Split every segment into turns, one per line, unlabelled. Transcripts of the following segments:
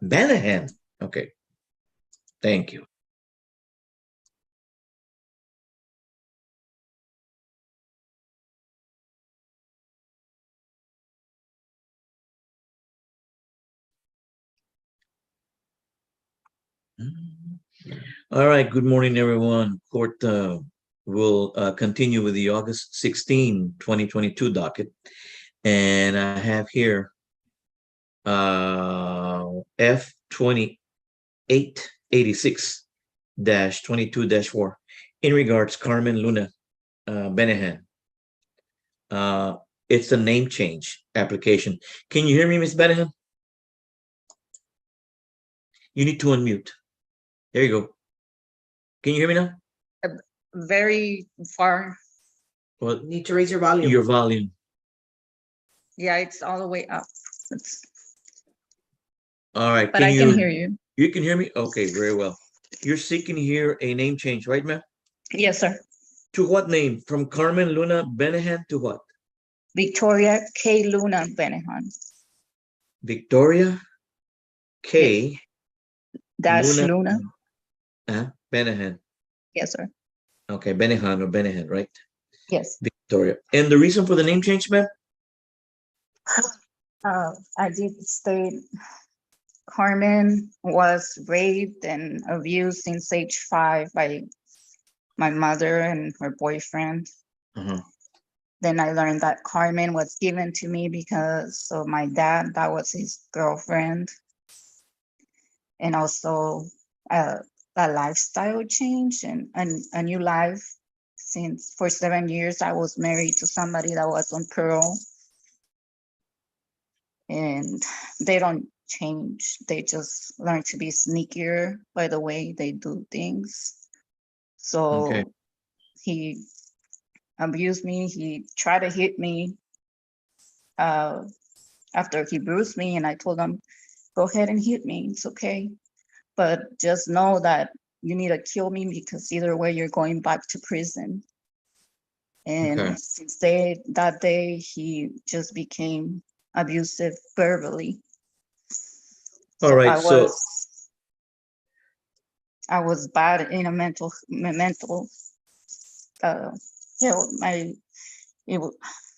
Banahan. Okay. Thank you. All right. Good morning, everyone. Court will continue with the August 16, 2022 docket. And I have here F 2886-22-4 in regards Carmen Luna Benahan. It's a name change application. Can you hear me, Miss Benahan? You need to unmute. There you go. Can you hear me now?
Very far.
Well,
You need to raise your volume.
your volume.
Yeah, it's all the way up.
All right.
But I can hear you.
You can hear me? Okay, very well. You're seeking here a name change, right, ma'am?
Yes, sir.
To what name? From Carmen Luna Benahan to what?
Victoria K. Luna Benahan.
Victoria K.
Dash Luna.
Benahan.
Yes, sir.
Okay, Benahan or Benahan, right?
Yes.
Victoria. And the reason for the name change, ma'am?
I did state Carmen was raped and abused since age 5 by my mother and her boyfriend. Then I learned that Carmen was given to me because of my dad. That was his girlfriend. And also a lifestyle change and a new life. Since for 7 years, I was married to somebody that was on parole. And they don't change. They just learn to be sneakier by the way they do things. So
Okay.
he abused me. He tried to hit me after he bruised me. And I told him, go ahead and hit me. It's okay. But just know that you need to kill me because either way you're going back to prison. And
Okay.
since that day, he just became abusive verbally.
All right.
I was bad in a mental health.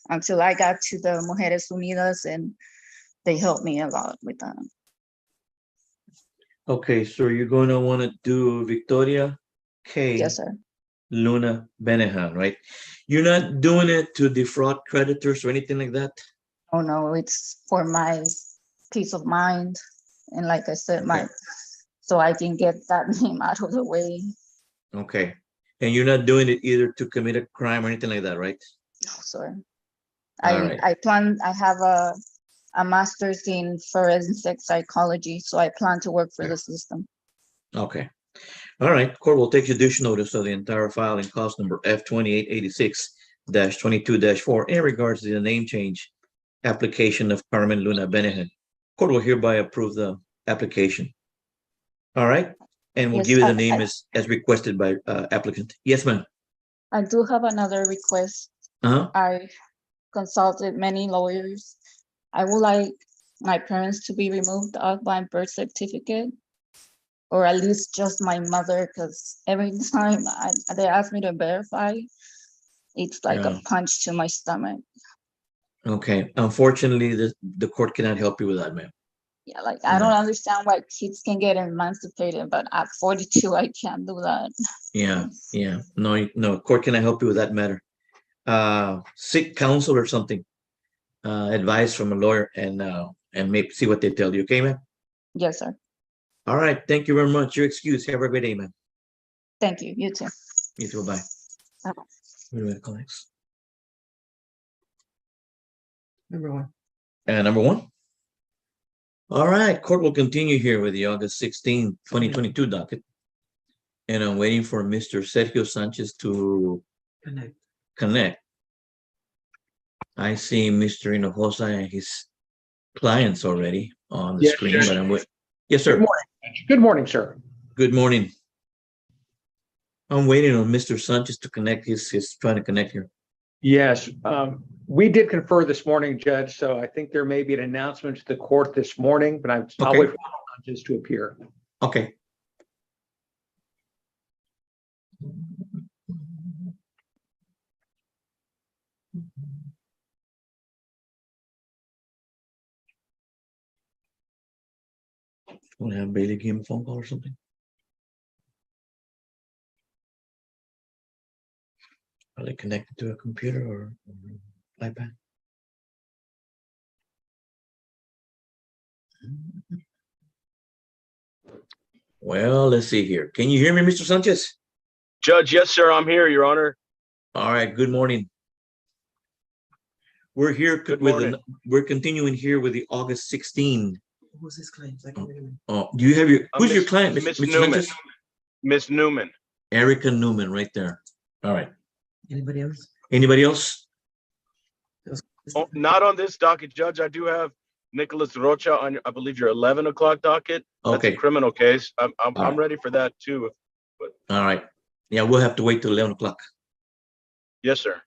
Until I got to the Mujeres Unidas and they helped me a lot with that.
Okay, so you're going to want to do Victoria K.
Yes, sir.
Luna Benahan, right? You're not doing it to defraud creditors or anything like that?
Oh no, it's for my peace of mind. And like I said, so I can get that name out of the way.
Okay. And you're not doing it either to commit a crime or anything like that, right?
No, sir.
All right.
I have a master's in forensic psychology, so I plan to work for the system.
Okay. All right. Court will take judicial notice of the entire file in cause number F2886-22-4 in regards to the name change application of Carmen Luna Benahan. Court will hereby approve the application. All right. And we'll
Yes,
give you the name as requested by applicant. Yes, ma'am.
I do have another request. I consulted many lawyers. I would like my parents to be removed off my birth certificate, or at least just my mother, because every time they ask me to verify, it's like a punch to my stomach.
Okay. Unfortunately, the court cannot help you with that, ma'am.
Yeah, like I don't understand why kids can get emancipated, but at 42, I can't do that.
Yeah. No, court cannot help you with that matter. Seek counsel or something. Advice from a lawyer and maybe see what they tell you. Okay, ma'am?
Yes, sir.
All right. Thank you very much. Your excuse. Have a great day, ma'am.
Thank you. You too.
You too. Bye.
Bye-bye.
Number one.
Number one. All right. Court will continue here with the August 16, 2022 docket. And I'm waiting for Mr. Sergio Sanchez to connect. I see Mr. Hinojosa and his clients already on the screen, but I'm waiting. Yes, sir.
Good morning. Good morning, sir.
Good morning. I'm waiting on Mr. Sanchez to connect. He's trying to connect here.
Yes, we did confer this morning, Judge, so I think there may be an announcement to the court this morning, but I'll wait Sanchez to appear.
Okay. Want to have Bailey give him a phone call or something? Are they connected to a computer or iPad? Well, let's see here. Can you hear me, Mr. Sanchez?
Judge, yes, sir. I'm here, Your Honor.
All right. Good morning. We're here
Good
with
morning.
we're continuing here with the August 16.
Who's his claims? I can read them.
Oh, do you have your who's your
Miss-
client,
Miss
Mr.
Newman.
Sanchez?
Miss Newman.
Erica Newman, right there. All right.
Anybody else?
Anybody else?
Oh, not on this docket, Judge. I do have Nicholas Rocha on, I believe, your 11 o'clock docket. That's
Okay.
a criminal case. I'm
right.
ready for that too.
All right. Yeah, we'll have to wait till 11 o'clock.
Yes, sir.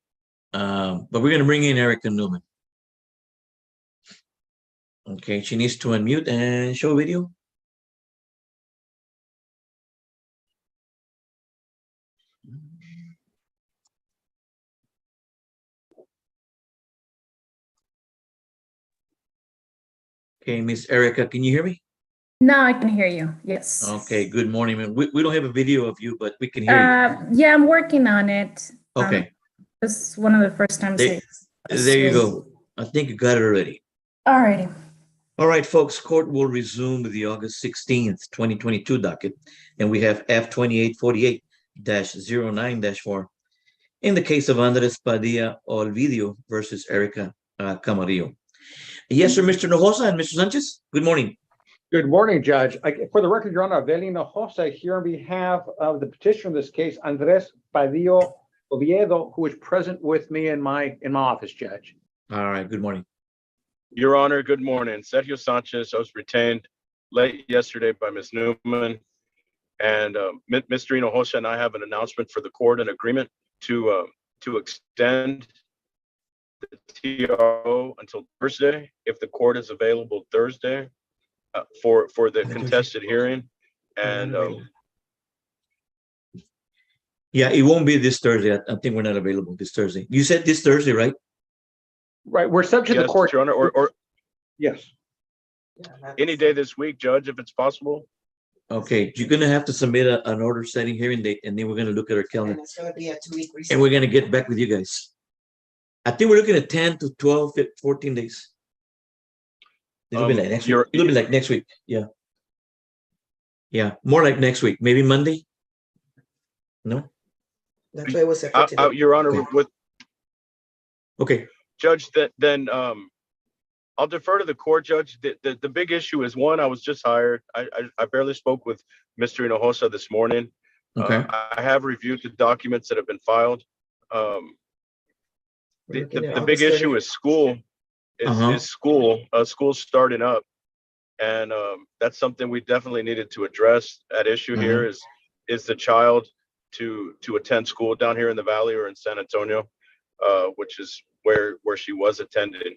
But we're gonna bring in Erica Newman. Okay, she needs to unmute and show video. Okay, Miss Erica, can you hear me?
Now I can hear you. Yes.
Okay, good morning, man. We don't have a video of you, but we can hear you.
Yeah, I'm working on it.
Okay,
This is one of the first times.
there you go. I think you got it already.
Alrighty.
All right, folks, court will resume with the August 16th, 2022 docket, and we have F2848-09-4 in the case of Andres Padilla Olvidio versus Erica Camarillo. Yes, sir, Mr. Nojosa and Mr. Sanchez, good morning.
Good morning, Judge. For the record, Your Honor, Avelino Jose here on behalf of the petitioner in this case, Andres Padilla Oviedo, who is present with me in my office, Judge.
All right, good morning.
Your Honor, good morning. Sergio Sanchez, I was retained late yesterday by Ms. Newman. And Mr. Hinojosa and I have an announcement for the court, an agreement to extend the TRO until Thursday, if the court is available Thursday for the contested hearing. And
Yeah, it won't be this Thursday. I think we're not available this Thursday. You said this Thursday, right?
Right, we're subject to the
yes,
court.
Your Honor, or
Yes.
any day this week, Judge, if it's possible.
Okay, you're gonna have to submit an order setting hearing date, and then we're gonna look at our
And
calendar,
it's gonna be a 2-week recess.
and we're gonna get back with you guys. I think we're looking at 10 to 12, 14 days. It'll be like next week. It'll be like next week. Yeah. Yeah, more like next week, maybe Monday. No?
That's why it was set for today.
Your Honor,
Okay.
with
Okay,
Judge, then I'll defer to the court, Judge. The big issue is, one, I was just hired. I barely spoke with Mr. Hinojosa this morning.
okay.
I have reviewed the documents that have been filed.
We're looking at
The big
August
issue
30th.
is school, is school's starting up. And that's something we definitely needed to address. At issue here is the child to attend school down here in the Valley or in San Antonio, which is where she was attending.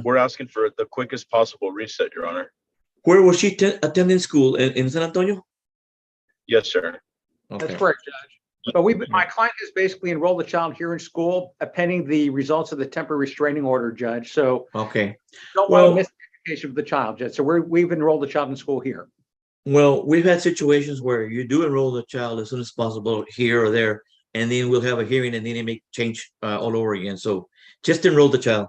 We're asking for the quickest possible reset, Your Honor.
Where was she attending school in San Antonio?
Yes, sir.
That's
Okay,
correct, Judge. But my client has basically enrolled the child here in school, pending the results of the temporary restraining order, Judge. So
okay.
don't want
Well-
to miss the education of the child, Judge. So we've enrolled the child in school here.
Well, we've had situations where you do enroll the child as soon as possible here or there, and then we'll have a hearing and then it may change all over again. So just enroll the child,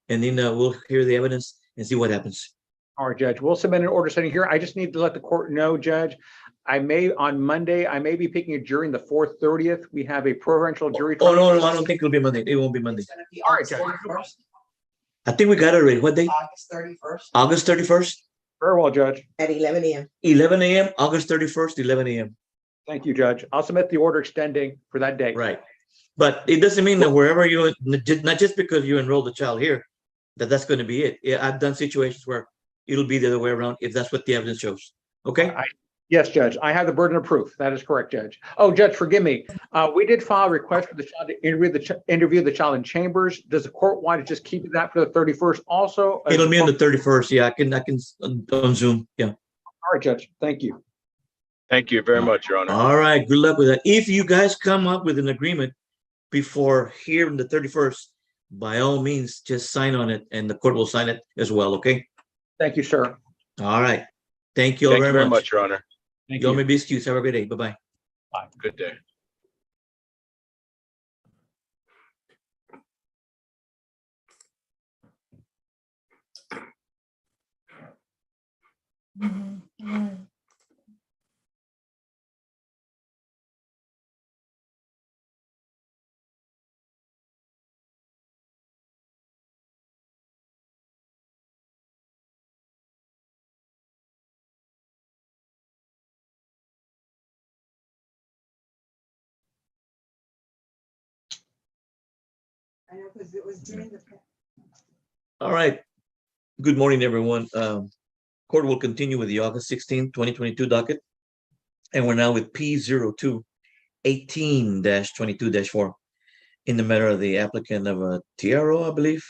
and then we'll hear the evidence and see what happens.
All right, Judge, we'll submit an order setting here. I just need to let the court know, Judge, on Monday, I may be picking a jury in the 4/30th. We have a preferential jury.
Oh, no, I don't think it'll be Monday. It won't be Monday.
It's gonna be
All right,
August
Judge.
31st.
I think we got it already. What day?
August 31st
August 31st,
Very well, Judge.
at 11 a.m.
11 a.m., August 31st, 11 a.m.
Thank you, Judge. I'll submit the order extending for that date.
Right. But it doesn't mean that wherever you, not just because you enroll the child here, that's going to be it. Yeah, I've done situations where it'll be the other way around if that's what the evidence shows. Okay?
Yes, Judge. I have the burden of proof. That is correct, Judge. Oh, Judge, forgive me. We did file a request for the child to interview the child in chambers. Does the court want to just keep that for the 31st also?
It'll be on the 31st. Yeah, I can on Zoom. Yeah.
All right, Judge. Thank you.
Thank you very much, Your Honor.
All right. Good luck with that. If you guys come up with an agreement before here on the 31st, by all means, just sign on it and the court will sign it as well. Okay.
Thank you, sir.
All right. Thank you all
Thank you
very much.
Your Honor.
Thank
Y'all
you.
may be excused. Have a great day. Bye-bye.
Good day.
I know, because it was during the.
All right. Good morning, everyone. Court will continue with the August 16, 2022 docket. And we're now with P02 18-22-4 in the matter of the applicant of Tiaro, I believe,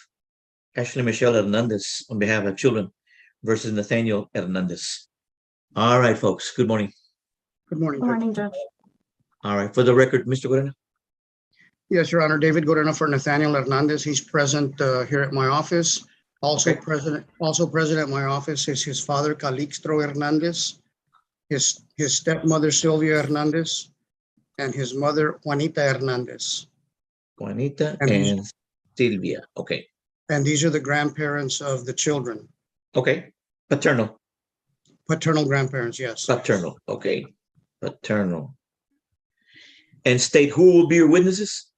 Ashley Michelle Hernandez on behalf of children versus Nathaniel Hernandez. All right, folks. Good morning.
Good morning,
Good
Judge.
morning, Judge.
All right. For the record, Mr. Guarena.
Yes, Your Honor, David Gorena for Nathaniel Hernandez. He's present here at my office. Also
Okay.
present at my office is his father, Calixto Hernandez, his stepmother, Sylvia Hernandez, and his mother, Juanita Hernandez.
Juanita
And these-
and Silvia. Okay.
And these are the grandparents of the children,
Okay. Paternal.
paternal grandparents, yes.
Paternal. Okay. Paternal. And state who will be your witnesses?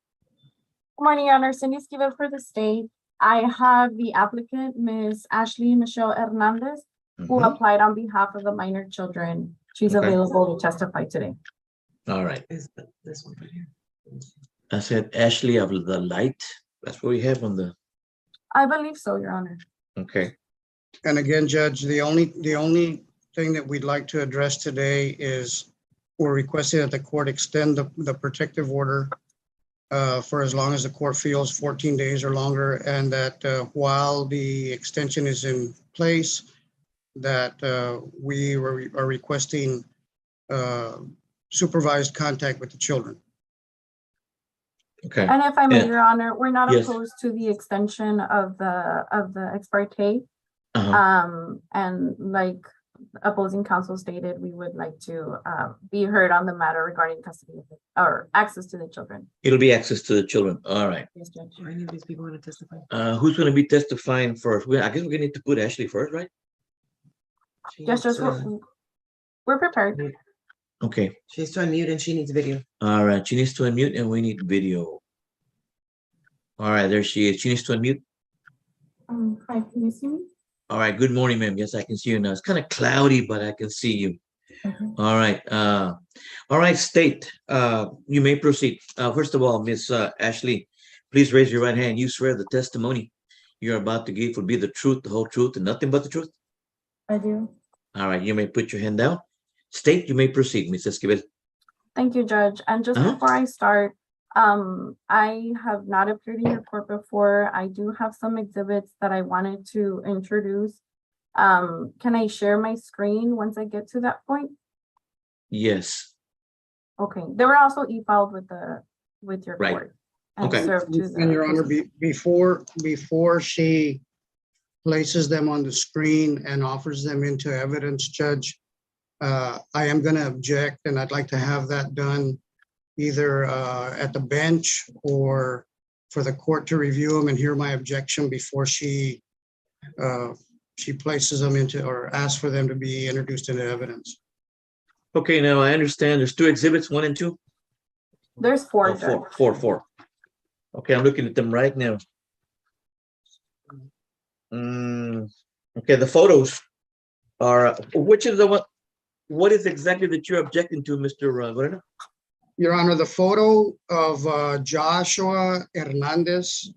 Good morning, Your Honor. Cindy Esquivel for the state. I have the applicant, Ms. Ashley Michelle Hernandez, who
Mhm.
applied on behalf of the minor children. She's
Okay.
available to testify today.
All right.
Is this one right here?
I said Ashley of the Light. That's what we have on the.
I believe so, Your Honor.
Okay.
And again, Judge, the only thing that we'd like to address today is we're requesting that the court extend the protective order for as long as the court feels 14 days or longer, and that while the extension is in place, that we are requesting supervised contact with the children.
Okay.
And if I may,
Yeah.
Your Honor, we're not
Yes.
opposed to the extension of the ex parte.
Uh-huh.
And like opposing counsel stated, we would like to be heard on the matter regarding custody or access to the children.
It'll be access to the children. All right.
Yes, Judge.
Are any of these people want to testify?
Who's going to be testifying first? I guess we're going to need to put Ashley first, right?
Yes, Judge, we're prepared.
Okay.
She's to unmute and she needs video.
All right. She needs to unmute and we need video. All right. There she is. She needs to unmute.
Hi, can you see me?
All right. Good morning, ma'am. Yes, I can see you now. It's kind of cloudy, but I can see you.
Okay.
All right. All right, state. You may proceed. First of all, Miss Ashley, please raise your right hand. You swear the testimony you're about to give will be the truth, the whole truth, and nothing but the truth.
I do.
All right. You may put your hand down. State, you may proceed, Ms. Esquivel.
Thank you, Judge. And just
Uh-huh.
before I start, I have not appeared in your court before. I do have some exhibits that I wanted to introduce. Can I share my screen once I get to that point?
Yes.
Okay, they were also e-filed with your
Right.
court. And
Okay.
served to
And Your Honor,
the.
before she places them on the screen and offers them into evidence, Judge, I am going to object, and I'd like to have that done either at the bench or for the court to review them and hear my objection before she places them into or asks for them to be introduced into evidence.
Okay, now I understand there's two exhibits, 1 and 2.
There's four,
Oh,
Judge.
four. Okay, I'm looking at them right now. Okay, the photos are, which is the one, what is exactly that you're objecting to, Mr. Guerrero?
Your Honor, the photo of Joshua Hernandez,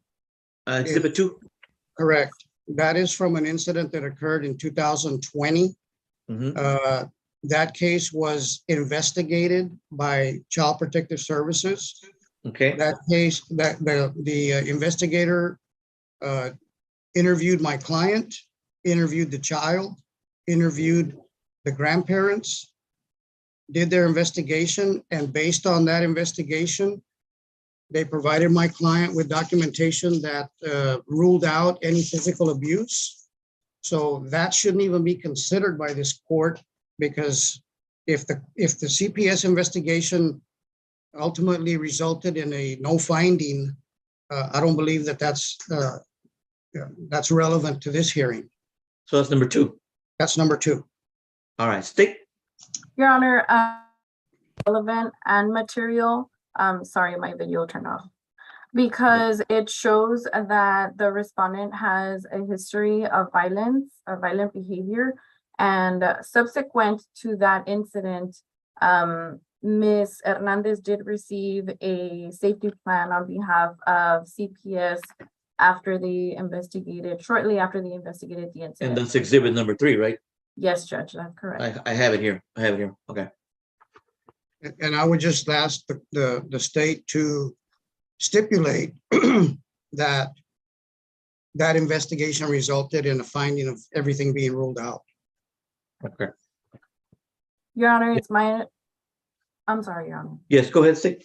Exhibit 2?
correct. That is from an incident that occurred in 2020.
Mhm.
That case was investigated by Child Protective Services.
Okay,
That case, the investigator interviewed my client, interviewed the child, interviewed the grandparents, did their investigation, and based on that investigation, they provided my client with documentation that ruled out any physical abuse. So that shouldn't even be considered by this court, because if the CPS investigation ultimately resulted in a no finding, I don't believe that that's relevant to this hearing.
so that's number 2.
That's number 2.
All right, State.
Your Honor, relevant and material. Sorry, my video turned off. Because it shows that the respondent has a history of violence, of violent behavior, and subsequent to that incident, Ms. Hernandez did receive a safety plan on behalf of CPS after they investigated, shortly after they investigated the
And
incident.
that's exhibit number 3, right?
Yes, Judge, that's correct.
I have it here. I have it here. Okay.
And I would just ask the state to stipulate that investigation resulted in a finding of everything being ruled out.
Okay.
Your Honor, I'm sorry, Your Honor.
Yes, go ahead, State.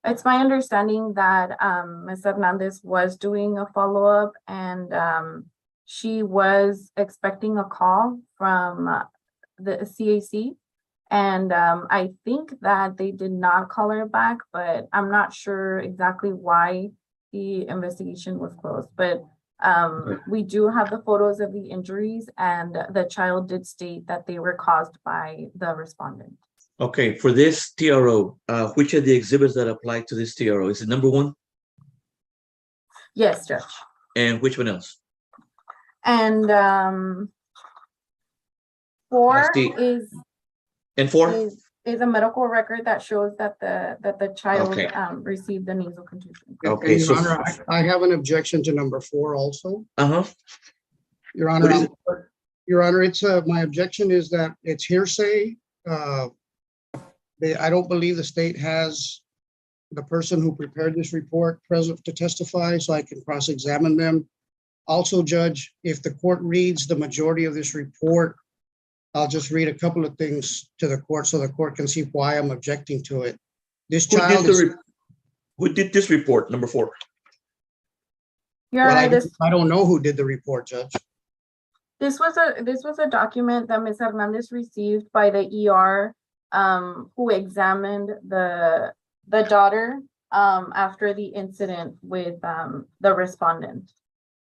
It's my understanding that Ms. Hernandez was doing a follow-up, and she was expecting a call from the CAC. And I think that they did not call her back, but I'm not sure exactly why the investigation was closed. But we do have the photos of the injuries, and the child did state that they were caused by the respondent.
Okay, for this TRO, which are the exhibits that apply to this TRO? Is it number 1?
Yes, Judge.
And which one else?
And 4
see.
is
And 4?
is a medical record that shows that the child
Okay.
received the nasal contusion.
Okay,
And
so-
Your Honor, I have an objection to number 4 also.
Uh-huh.
Your Honor,
What is
Your Honor, it's my objection is that it's hearsay. I don't believe the state has the person who prepared this report present to testify, so I can cross-examine them. Also, Judge, if the court reads the majority of this report, I'll just read a couple of things to the court so the court can see why I'm objecting to it. This
Who
child
did,
is,
who did this report, number 4?
Your
well,
Honor,
I don't know who did the report, Judge.
this was a document that Ms. Hernandez received by the ER who examined the daughter after the incident with the respondent.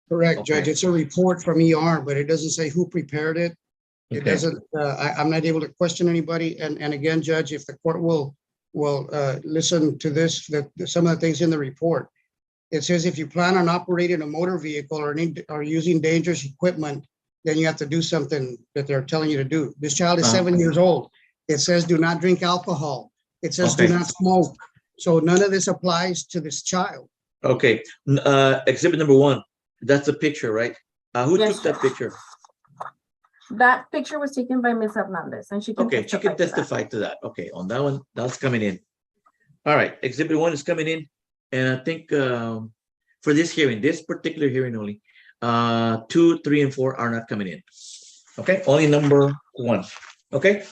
Correct,
Okay.
Judge. It's a report from ER, but it doesn't say who prepared it. It
Okay.
doesn't, I'm not able to question anybody. And again, Judge, if the court will listen to this, some of the things in the report, it says if you plan on operating a motor vehicle or using dangerous equipment, then you have to do something that they're telling you to do. This child is 7 years old. It says do not drink alcohol. It says do
Okay.
not smoke. So none of this applies to this child.
Okay, exhibit number 1, that's a picture, right? Who
Yes,
took that
sir.
picture?
That picture was taken by Ms. Hernandez, and she can
Okay, she can
to that.
testify to that. Okay, on that one, that's coming in. All right, exhibit 1 is coming in. And I think for this hearing, this particular hearing only, 2, 3, and 4 are not coming in. Okay, only number 1. Okay,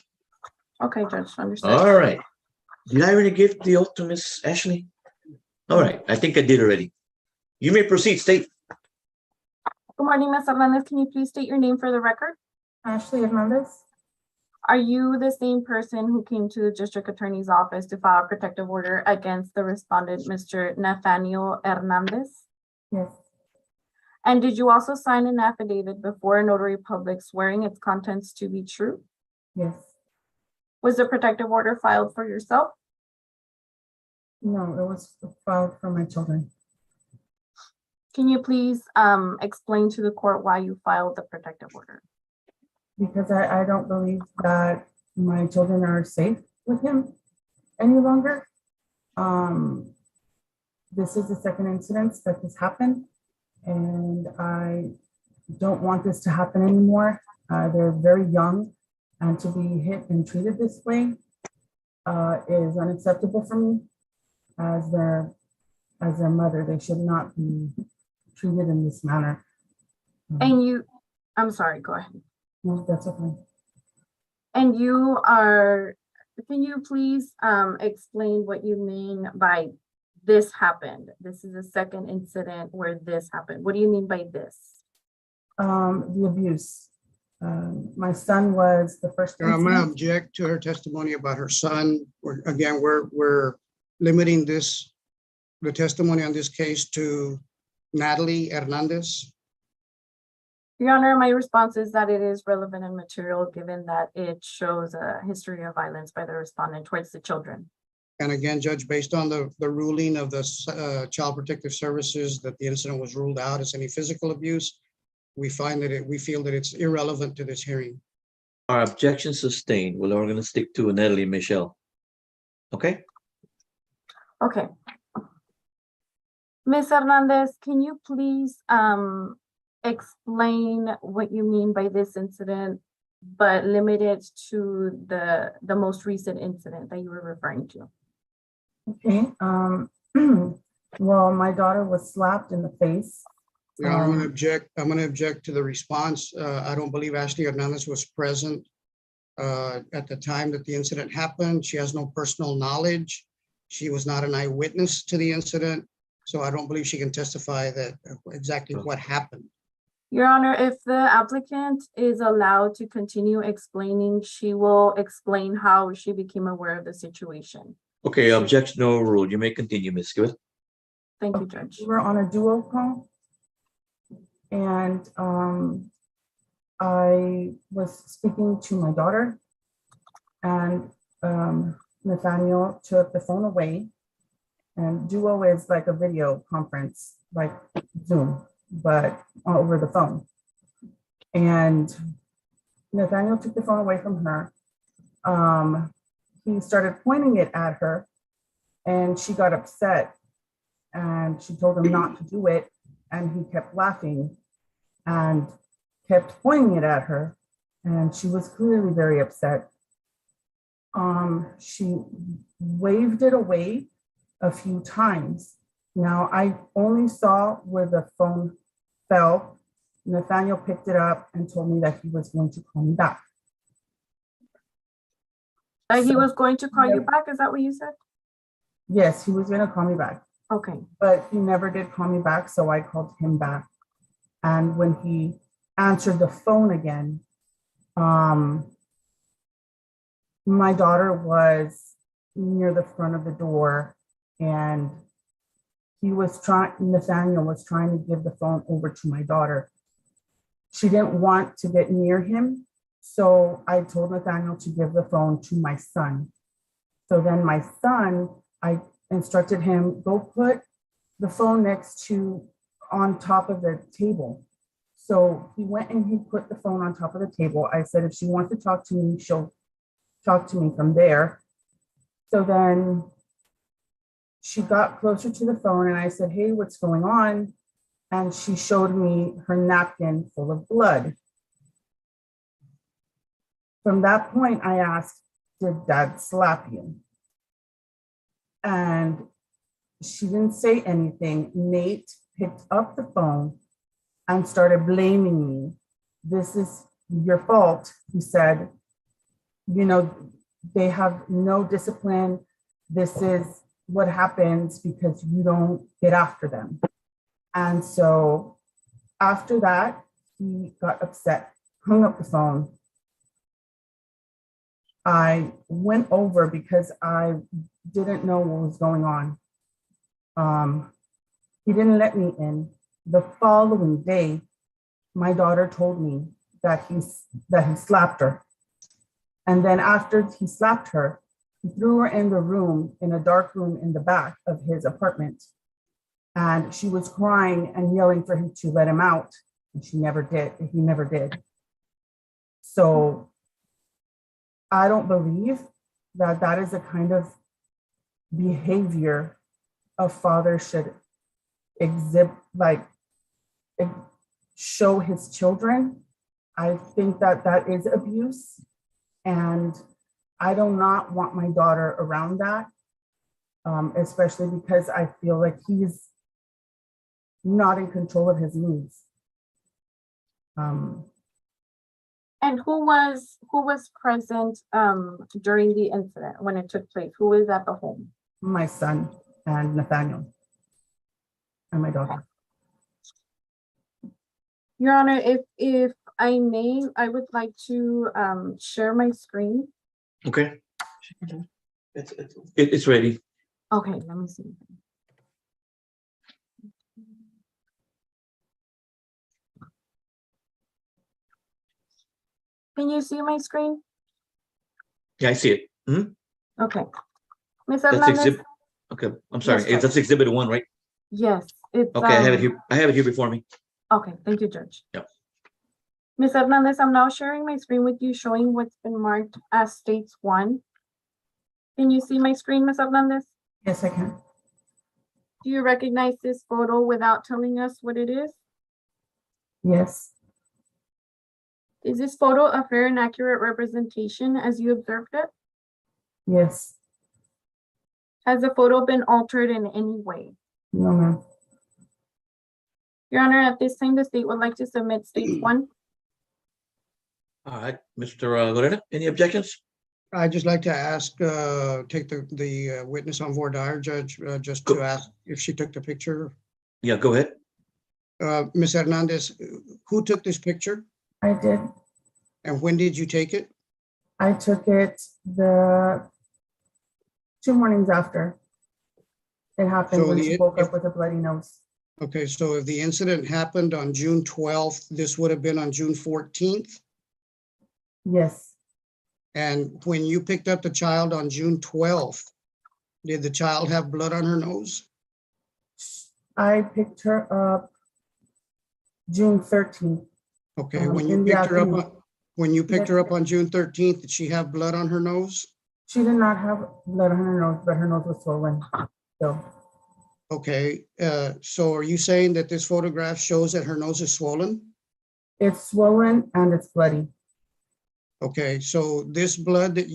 Okay, Judge, understood.
all right. Did I already give the oath to Miss Ashley? All right, I think I did already. You may proceed, State.
Good morning, Ms. Hernandez. Can you please state your name for the record?
Ashley Hernandez?
Are you the same person who came to the district attorney's office to file a protective order against the respondent, Mr. Nathaniel Hernandez?
Yes.
And did you also sign an affidavit before a notary public swearing its contents to be true?
Yes.
Was the protective order filed for yourself?
No, it was filed for my children.
Can you please explain to the court why you filed the protective order?
Because I don't believe that my children are safe with him any longer. This is the second incident that has happened, and I don't want this to happen anymore. They're very young, And to be hit and treated this way is unacceptable for me as their mother. They should not be treated in this manner.
And I'm sorry, go ahead.
No, that's okay.
And can you please explain what you mean by this happened? This is the second incident where this happened. What do you mean by this?
The abuse. My son was the first
I'm going to
incident.
object to her testimony about her son. We're limiting the testimony on this case to Natalie Hernandez.
Your Honor, my response is that it is relevant and material given that it shows a history of violence by the respondent towards the children.
And again, Judge, based on the ruling of the Child Protective Services that the incident was ruled out as any physical abuse, we feel that it's irrelevant to this hearing.
Our objection sustained. We're going to stick to Natalie and Michelle. Okay?
Okay. Ms. Hernandez, can you please explain what you mean by this incident, but limit it to the most recent incident that you were referring to?
Okay. Well, my daughter was slapped in the face.
Yeah, I'm going to object to the response. I don't believe Ashley Hernandez was present at the time that the incident happened. She has no personal knowledge. She was not an eyewitness to the incident. So I don't believe she can testify that exactly what happened.
Your Honor, if the applicant is allowed to continue explaining, she will explain how she became aware of the situation.
Okay, objection overruled. You may continue, Ms. Gibbs.
Thank you, Judge.
We were on a duo call. And I was speaking to my daughter, and Nathaniel took the phone away. And duo is like a video conference, like Zoom, but over the phone. And Nathaniel took the phone away from her. He started pointing it at her, and she got upset. And she told him not to do it. And he kept laughing and kept pointing it at her. And she was clearly very upset. She waved it away a few times. Now, I only saw where the phone fell. Nathaniel picked it up and told me that he was going to call me back.
He was going to call you back, is that what you said?
Yes, he was going to call me back.
Okay.
But he never did call me back, so I called him back. And when he answered the phone again, my daughter was near the front of the door, and Nathaniel was trying to give the phone over to my daughter. She didn't want to get near him, so I told Nathaniel to give the phone to my son. So then my son, I instructed him, go put the phone on top of the table. So he went and he put the phone on top of the table. I said, if she wants to talk to me, she'll talk to me from there. So then she got closer to the phone and I said, hey, what's going on? And she showed me her napkin full of blood. From that point, I asked, did Dad slap you? And she didn't say anything. Nate picked up the phone and started blaming me. This is your fault. He said, they have no discipline. This is what happens because you don't get after them. And so after that, he got upset, hung up the phone. I went over because I didn't know what was going on. He didn't let me in. The following day, my daughter told me that he slapped her. And then after he slapped her, he threw her in a dark room in the back of his apartment. And she was crying and yelling for him to let him out. And he never did. So I don't believe that that is a kind of behavior a father should show his children. I think that is abuse. And I do not want my daughter around that, especially because I feel like he's not in control of his needs.
And who was present during the incident when it took place? Who was at the home?
My son and Nathaniel and my daughter.
Your Honor, if I may, I would like to share my screen.
Okay. It's ready.
Okay, let me see. Can you see my screen?
Yeah, I see it. Mhm.
Okay. Ms.
That's
Hernandez?
exhibit. Okay, I'm sorry.
Yes,
That's exhibit 1, right?
Yes, it's.
Okay, I have it here. I have it here before me.
Okay, thank you, Judge.
Yep.
Ms. Hernandez, I'm now sharing my screen with you, showing what's been marked as states 1. Can you see my screen, Ms. Hernandez?
Yes, I can.
Do you recognize this photo without telling us what it is?
Yes.
Is this photo a fair and accurate representation as you observed it?
Yes.
Has the photo been altered in any way?
No, ma'am.
Your Honor, at this time, the state would like to submit states 1.
All right, Mr. Lorena, any objections?
I'd just like to ask, take the witness on voir dire, Judge, just to ask if she took the picture.
Yeah, go ahead.
Ms. Hernandez, who took this picture
I did.
and when did you take it?
I took it the 2 mornings after it happened,
So
when she woke up with a bloody nose.
Okay, so if the incident happened on June 12th, this would have been on June 14th?
Yes.
And when you picked up the child on June 12th, did the child have blood on her nose?
I picked her up June 13th.
Okay, when you
in the
picked her up,
afternoon.
when you picked her up on June 13th, did she have blood on her nose?
She did not have blood on her nose, but her nose was swollen. So
Okay, so are you saying that this photograph shows that her nose is swollen?
it's swollen and it's bloody.
Okay, so this blood that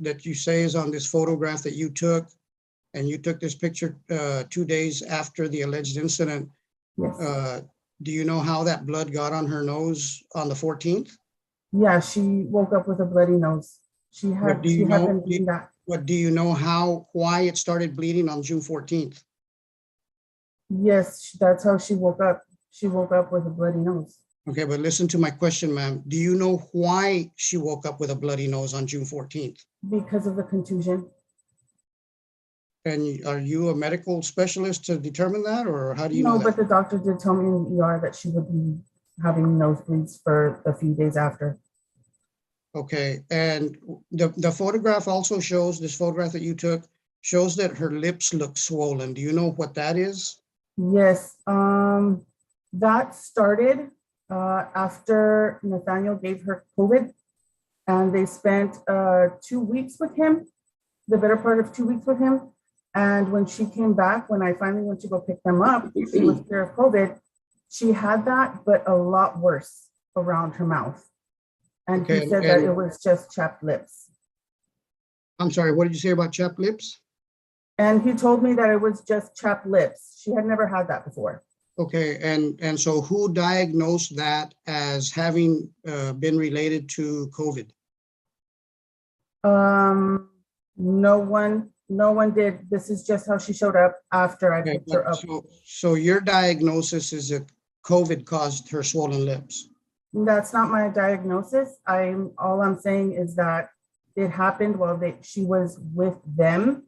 that you say is on this photograph that you took, and you took this picture 2 days after the alleged incident,
Yes.
do you know how that blood got on her nose on the 14th?
Yeah, she woke up with a bloody nose. She had been bleeding that.
What do you know why it started bleeding on June 14th?
Yes, that's how she woke up. She woke up with a bloody nose.
Okay, but listen to my question, ma'am. Do you know why she woke up with a bloody nose on June 14th?
Because of the contusion.
And are you a medical specialist to determine that, or how do you know
No, but
that?
the doctor did tell me in the ER that she would be having nosebleeds for a few days after.
Okay, and the photograph also shows, this photograph that you took, shows that her lips look swollen. Do you know what that is?
Yes, that started after Nathaniel gave her COVID, and they spent 2 weeks with him, the better part of 2 weeks with him. And when she came back, when I finally went to go pick them up, she was clear of COVID. She had that, but a lot worse around her mouth. And
Okay,
he said that it was just chapped lips.
I'm sorry, what did you say about chapped lips?
And he told me that it was just chapped lips. She had never had that before.
Okay, and so who diagnosed that as having been related to COVID?
No one did. This is just how she showed up after I
Okay,
picked her up.
so your diagnosis is that COVID caused her swollen lips?
That's not my diagnosis. All I'm saying is that it happened while she was with him.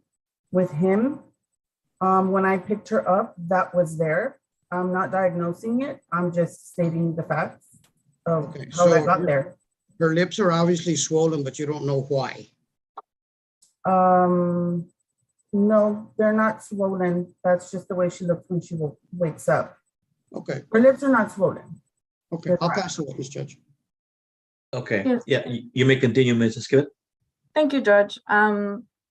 When I picked her up, that was there. I'm not diagnosing it. I'm just stating the facts of how that got there.
Her lips are obviously swollen, but you don't know why.
No, they're not swollen. That's just the way she looks when she wakes up.
Okay,
Her lips are not swollen.
okay, I'll pass the witness, Judge.
Okay,
Yes.
yeah, you may continue, Mrs. Kibet.
Thank you, Judge.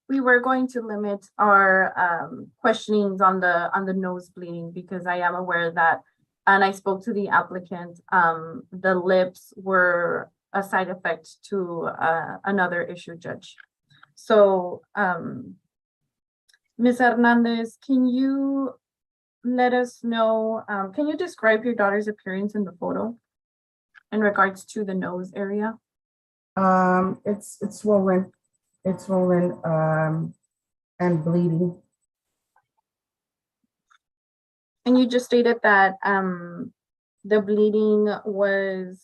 We were going to limit our questionings on the nose bleeding because I am aware that, and I spoke to the applicant, the lips were a side effect to another issue, Judge. So, Ms. Hernandez, can you let us know, can you describe your daughter's appearance in the photo in regards to the nose area?
It's swollen. It's swollen and bleeding.
And you just stated that the bleeding was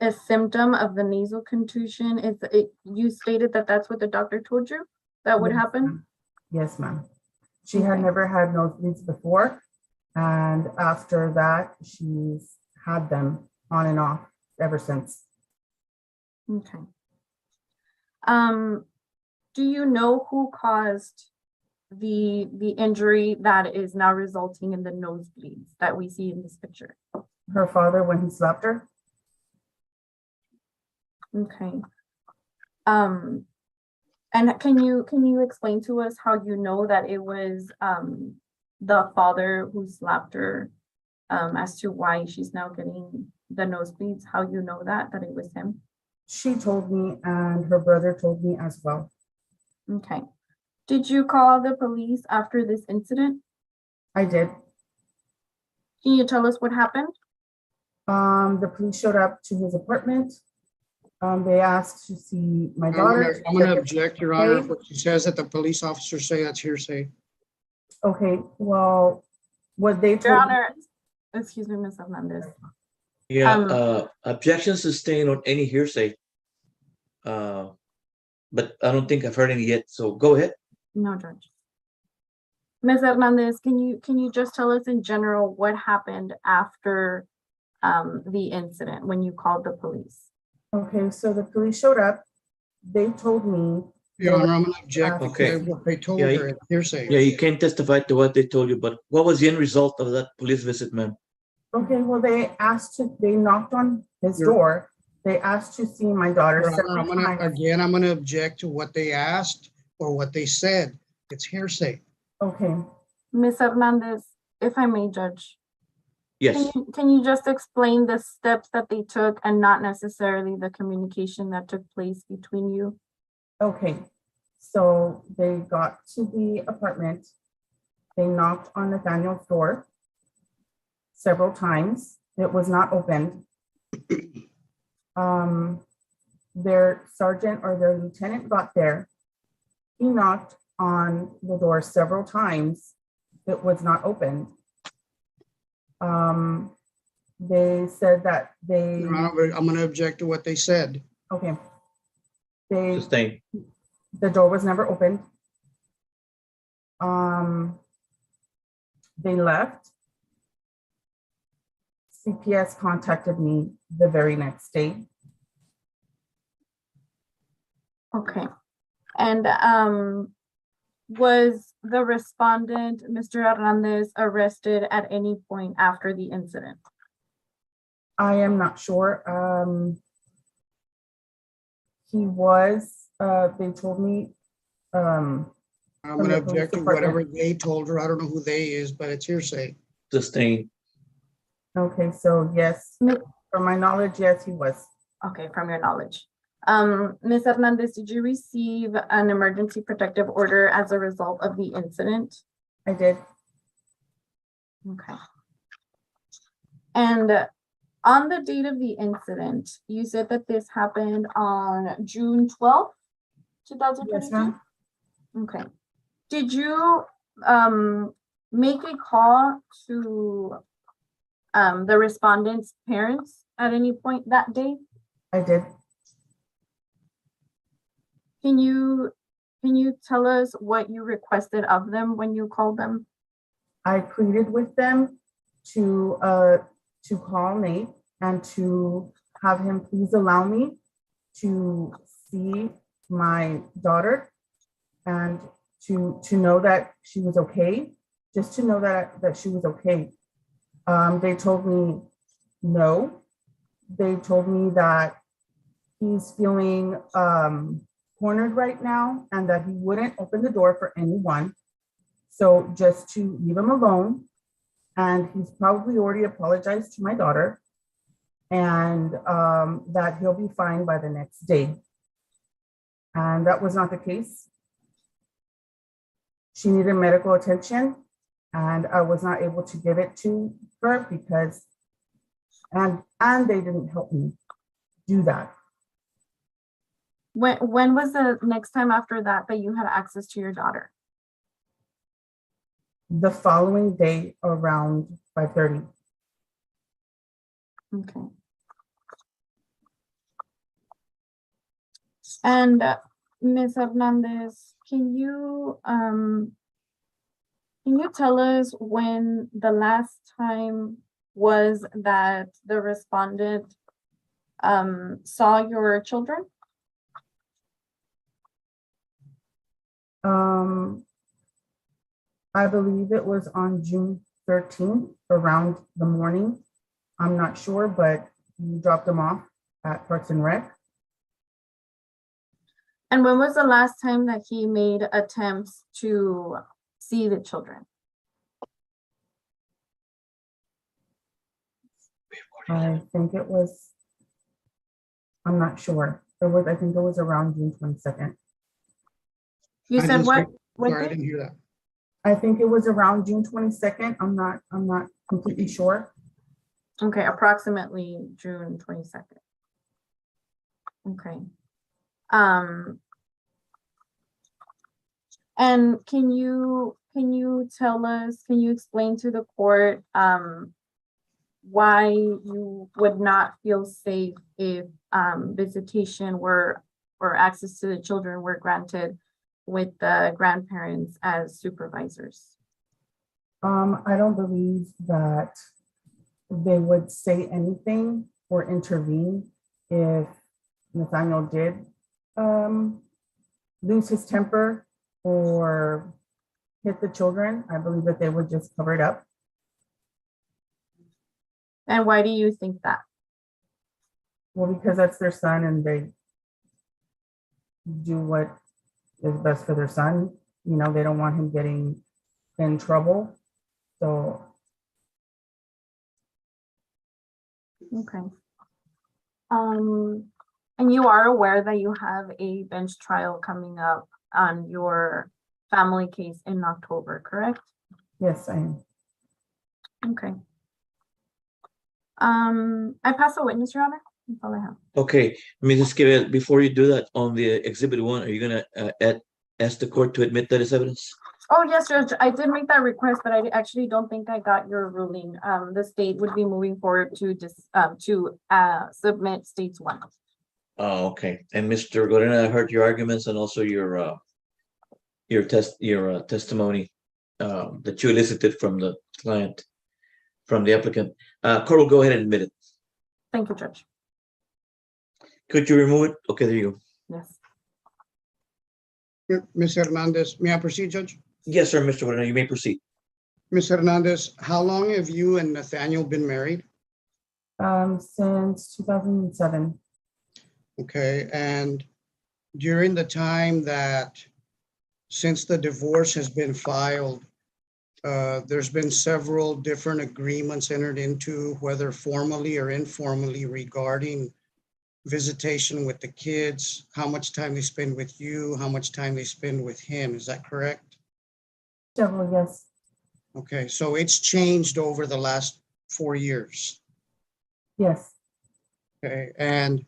a symptom of the nasal contusion. You stated that that's what the doctor told you that would
Yes,
happen?
ma'am. Yes, ma'am. She had
Okay.
never had nosebleeds before. And after that, she's had them on and off ever since.
Okay. Do you know who caused the injury that is now resulting in the nosebleeds that we see in this picture?
Her father, when he slapped her.
Okay. And can you explain to us how you know that it was the father who slapped her, as to why she's now getting the nosebleeds? How you know that it was him?
She told me, and her brother told me as well.
Okay. Did you call the police after this incident?
I did.
Can you tell us what happened?
The police showed up to his apartment. They asked to see my daughter.
I'm gonna object, Your Honor. What she says that the police officers say, that's hearsay.
Okay, well, what they
Your
told me,
Honor, excuse me, Ms. Hernandez.
Yeah, objection sustained on any hearsay. But I don't think I've heard any yet, so go ahead.
No, Judge. Ms. Hernandez, can you just tell us in general what happened after the incident when you called the police?
okay, so the police showed up. They told me.
Your Honor, I'm gonna object
Okay.
because what they told
Yeah,
her, it's hearsay.
Yeah, you can't testify to what they told you, but what was the end result of that police visit, ma'am?
Okay, well, they knocked on his
Your-
door. They asked to see my daughter
Your Honor,
several times.
I'm gonna object to what they asked or what they said. It's hearsay.
Okay,
Ms. Hernandez, if I may, Judge,
Yes,
can you just explain the steps that they took and not necessarily the communication that took place between you?
okay. So they got to the apartment. They knocked on Nathaniel's door several times. It was not opened. Their sergeant or their lieutenant got there. He knocked on the door several times. It was not opened. They said that they,
Your Honor, I'm gonna object to what they said.
okay.
sustained.
The door was never opened. They left. CPS contacted me the very next day.
Okay. And was the respondent, Mr. Hernandez, arrested at any point after the incident?
I am not sure. He was, they told me,
I'm
From
gonna
the police
object to
department.
whatever they told her. I don't know who they is, but it's hearsay.
Sustained.
okay, so yes, from my knowledge, yes, he was.
Okay, from your knowledge. Ms. Hernandez, did you receive an emergency protective order as a result of the incident?
I did.
Okay. And on the date of the incident, you said that this happened on June 12th,
Yes,
2022?
ma'am.
Okay. Did you make a call to the respondent's parents at any point that day?
I did.
Can you tell us what you requested of them when you called them?
I pleaded with them to call Nate and to have him please allow me to see my daughter and to know that she was okay, just to know that she was okay. They told me no. They told me that he's feeling cornered right now and that he wouldn't open the door for anyone. So just to leave him alone. And he's probably already apologized to my daughter. and that he'll be fine by the next day. And that was not the case. She needed medical attention, and I was not able to give it to her because, and they didn't help me do that.
When was the next time after that that you had access to your daughter?
The following day around 5:30.
Okay. And Ms. Hernandez, can you tell us when the last time was that the respondent saw your children?
I believe it was on June 13th around the morning. I'm not sure, but he dropped them off at Parks and Rec.
And when was the last time that he made attempts to see the children?
I think it was, I'm not sure. I think it was around June 22nd.
You
I
said
didn't
what?
speak-
what
Sorry, I
day?
didn't hear that.
I think it was around June 22nd. I'm not completely sure.
Okay, approximately June 22nd. Okay. And can you tell us, can you explain to the court why you would not feel safe if visitation or access to the children were granted with the grandparents as supervisors?
I don't believe that they would say anything or intervene if Nathaniel did lose his temper or hit the children. I believe that they would just cover it up.
And why do you think that?
Well, because that's their son and they do what is best for their son. You know, they don't want him getting in trouble. So.
Okay. And you are aware that you have a bench trial coming up on your family case in October, correct?
Yes, I am.
Okay. I pass a witness, Your Honor. That's all I have.
Okay, Mrs. Esquivel, before you do that, on the exhibit 1, are you gonna ask the court to admit that as evidence?
Oh, yes, Judge, I did make that request, but I actually don't think I got your ruling. The state would be moving forward to just submit states 1.
Oh, okay. And Mr. Gorena, I heard your arguments and also your testimony that you elicited from the client, from the applicant. Court will go ahead and admit it.
Thank you, Judge.
Could you remove it? Okay, there you go.
Yes.
Ms. Hernandez, may I proceed, Judge?
Yes, sir, Mr. Gorena, you may proceed.
Ms. Hernandez, how long have you and Nathaniel been married?
Since 2007.
Okay, and during the time that, since the divorce has been filed, there's been several different agreements entered into, whether formally or informally, regarding visitation with the kids, how much time they spend with you, how much time they spend with him. Is that correct?
Several, yes.
Okay, so it's changed over the last 4 years.
Yes.
Okay, and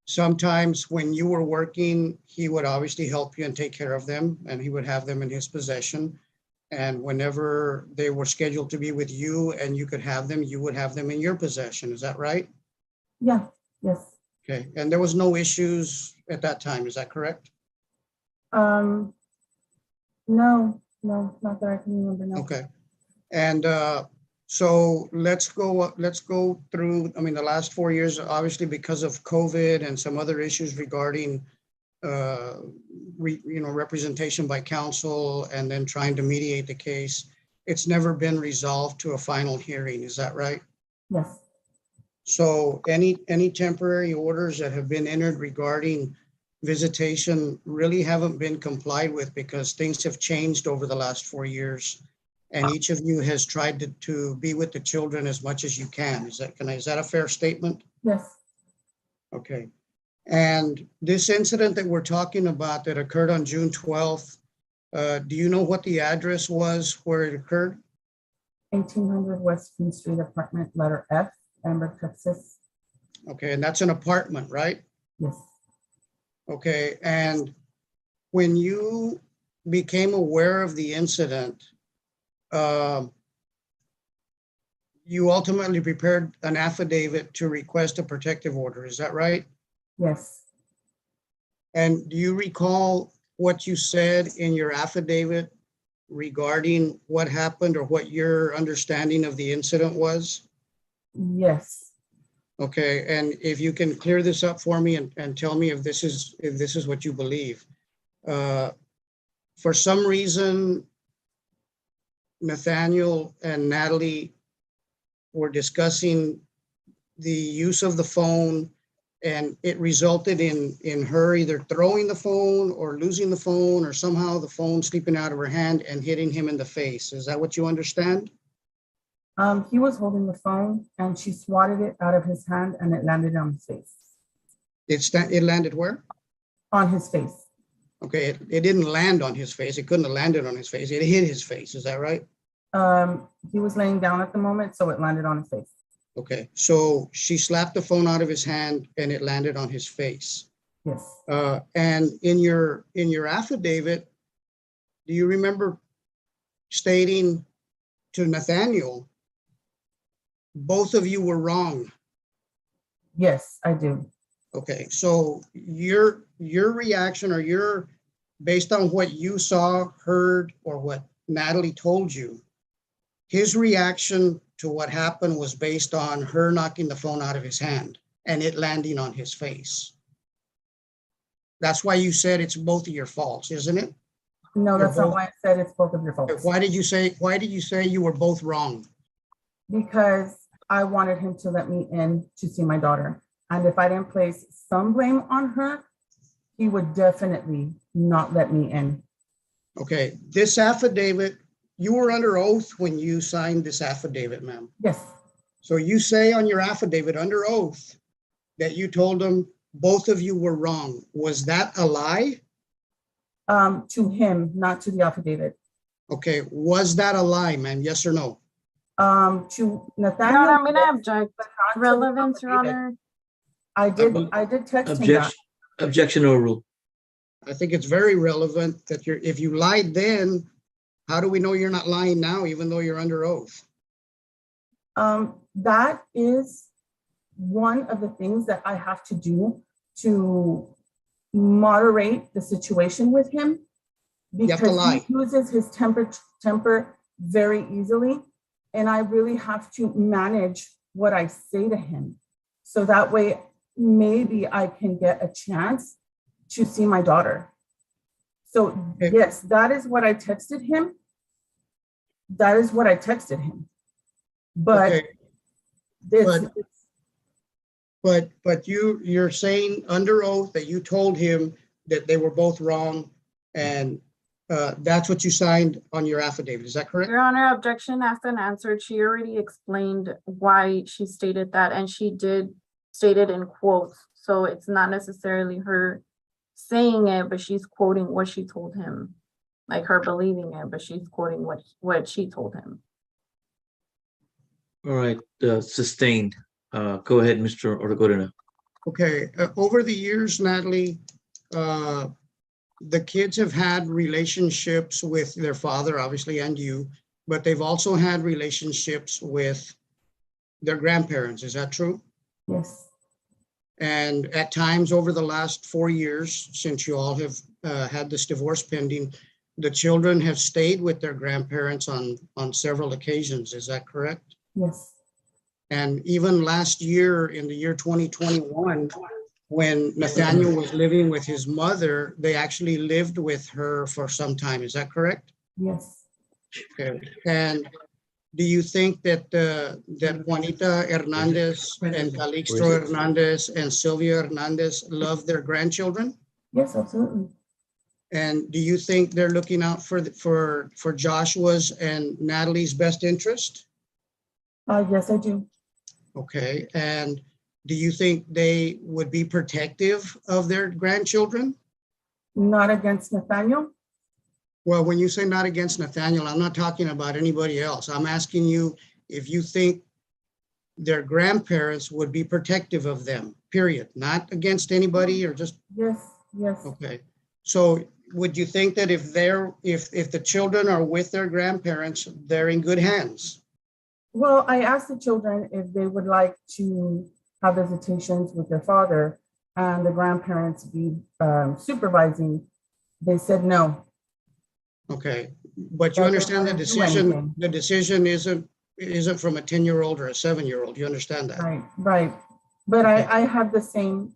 sometimes when you were working, he would obviously help you and take care of them, and he would have them in his possession. And whenever they were scheduled to be with you and you could have them, you would have them in your possession. Is that right?
Yeah, yes.
Okay, and there was no issues at that time. Is that correct?
No, not that I can remember. No.
Okay, and so let's go through, I mean, the last 4 years, obviously because of COVID and some other issues regarding representation by counsel and then trying to mediate the case, it's never been resolved to a final hearing. Is that right?
Yes.
So any temporary orders that have been entered regarding visitation really haven't been complied with because things have changed over the last 4 years. and each of you has tried to be with the children as much as you can. Is that a fair statement?
Yes,
Okay. And this incident that we're talking about that occurred on June 12th, do you know what the address was where it occurred?
1800 West King Street, apartment letter F, Amber, Texas.
Okay, and that's an apartment, right?
Yes,
Okay, and when you became aware of the incident, you ultimately prepared an affidavit to request a protective order, is that right?
yes.
And do you recall what you said in your affidavit regarding what happened or what your understanding of the incident was?
Yes.
Okay, and if you can clear this up for me and tell me if this is what you believe. For some reason, Nathaniel and Natalie were discussing the use of the phone, and it resulted in her either throwing the phone or losing the phone, or somehow the phone slipping out of her hand and hitting him in the face. Is that what you understand?
He was holding the phone and she swatted it out of his hand and it landed on his face.
It landed where?
On his face.
Okay, it didn't land on his face. It couldn't have landed on his face. It hit his face. Is that right?
He was laying down at the moment, so it landed on his face.
Okay, so she slapped the phone out of his hand and it landed on his face.
Yes.
And in your affidavit, do you remember stating to Nathaniel, both of you were wrong?
Yes, I do.
Okay, so your reaction, or based on what you saw, heard, or what Natalie told you, his reaction to what happened was based on her knocking the phone out of his hand and it landing on his face. That's why you said it's both of your faults, isn't it?
No, that's not why I said it's both of your faults.
Why did you say you were both wrong?
Because I wanted him to let me in to see my daughter. And if I didn't place some blame on her, he would definitely not let me in.
Okay, this affidavit, you were under oath when you signed this affidavit, ma'am.
Yes,
So you say on your affidavit under oath that you told them both of you were wrong. Was that a lie?
to him, not to the affidavit.
Okay, was that a lie, ma'am? Yes or no?
To
Your
Nathaniel.
Honor, I'm gonna
yes,
object.
but not to the
Relevance, Your
affidavit.
Honor.
I did text him that.
Objection, objection overruled.
I think it's very relevant that if you lied then, how do we know you're not lying now, even though you're under oath?
That is one of the things that I have to do to moderate the situation with him,
You have to
because
lie.
he loses his temper very easily. And I really have to manage what I say to him. So that way, maybe I can get a chance to see my daughter. So
Okay.
yes, that is what I texted him. That is what I texted him. But
Okay,
this,
but you're saying under oath that you told him that they were both wrong, and that's what you signed on your affidavit. Is that correct?
Your Honor, objection asked and answered. She already explained why she stated that, and she did state it in quotes. So it's not necessarily her saying it, but she's quoting what she told him. Like her believing it, but she's quoting what she told him.
All right, sustained. Go ahead, Mr. Ortega.
Okay, over the years, Natalie, the kids have had relationships with their father, obviously, and you, but they've also had relationships with their grandparents. Is that true?
yes,
And at times over the last 4 years, since you all have had this divorce pending, the children have stayed with their grandparents on several occasions. Is that correct?
yes,
And even last year, in the year 2021, when Nathaniel was living with his mother, they actually lived with her for some time. Is that correct?
yes.
Okay. And do you think that that Juanita Hernandez and Calixto
Where is it?
Hernandez and Sylvia Hernandez love their grandchildren?
Yes, absolutely.
And do you think they're looking out for Joshua's and Natalie's best interest?
Yes, I do.
Okay, and do you think they would be protective of their grandchildren?
Not against Nathaniel.
Well, when you say not against Nathaniel, I'm not talking about anybody else. I'm asking you if you think their grandparents would be protective of them, period, not against anybody or just,
Yes, yes.
okay. So would you think that if the children are with their grandparents, they're in good hands?
Well, I asked the children if they would like to have visitations with their father and the grandparents be supervising. They said no.
Okay, but you
That they
understand the
wouldn't do
decision,
anything.
the decision isn't from a 10-year-old or a 7-year-old. You understand that?
Right, right. But
Okay.
I have the same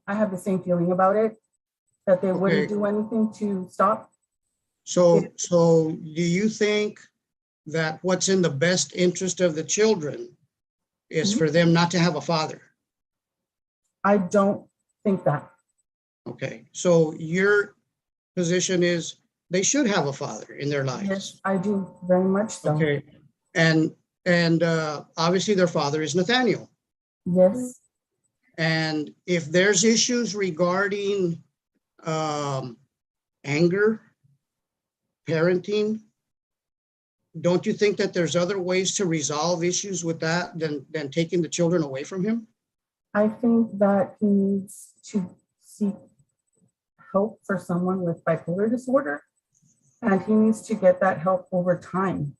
feeling about it, that they wouldn't
Okay.
do anything to stop.
So do you think that what's in the best interest of the children is for them not to have a father?
I don't think that.
Okay, so your position is they should have a father in their lives.
Yes, I do, very much so.
Okay, and obviously their father is Nathaniel.
Yes,
And if there's issues regarding anger, parenting, don't you think that there's other ways to resolve issues with that than taking the children away from him?
I think that he needs to seek help for someone with bipolar disorder, and he needs to get that help over time.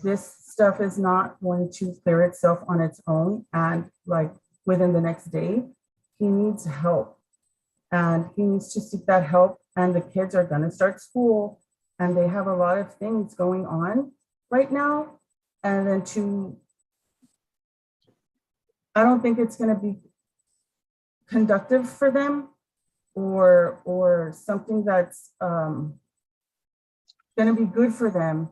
This stuff is not going to clear itself on its own, and like within the next day, he needs help, and he needs to seek that help. And the kids are going to start school, and they have a lot of things going on right now, and then I don't think it's going to be conductive for them, or something that's going to be good for them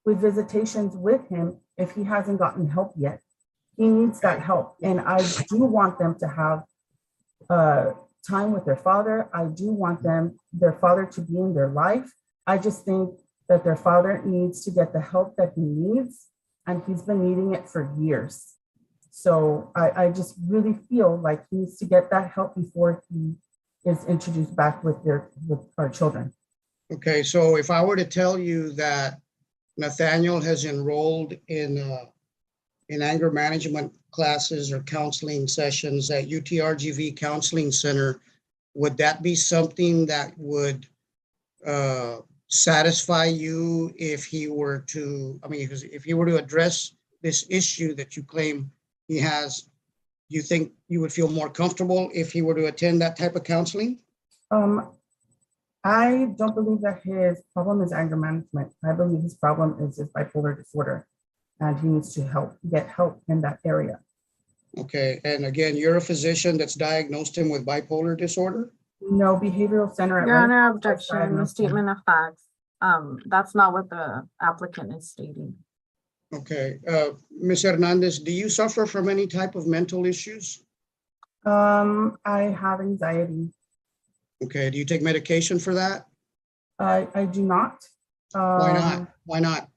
with visitations with him if he hasn't gotten help yet. He needs that help. And I do want them to have time with their father. I do want their father to be in their life. I just think that their father needs to get the help that he needs, and he's been needing it for years. So I just really feel like he needs to get that help before he is introduced back with our children.
Okay, so if I were to tell you that Nathaniel has enrolled in anger management classes or counseling sessions at UTRGV Counseling Center, would that be something that would satisfy you if he were to, if he were to address this issue that you claim he has, you think you would feel more comfortable if he were to attend that type of counseling?
I don't believe that his problem is anger management. I believe his problem is his bipolar disorder, and he needs to get help in that area.
Okay, and again, you're a physician that's diagnosed him with bipolar disorder?
No, behavioral center.
Your Honor, objection, the statement of facts. That's not what the applicant is stating.
Okay, Ms. Hernandez, do you suffer from any type of mental issues?
I have anxiety.
Okay, do you take medication for that?
I do not.
Why not? Why not?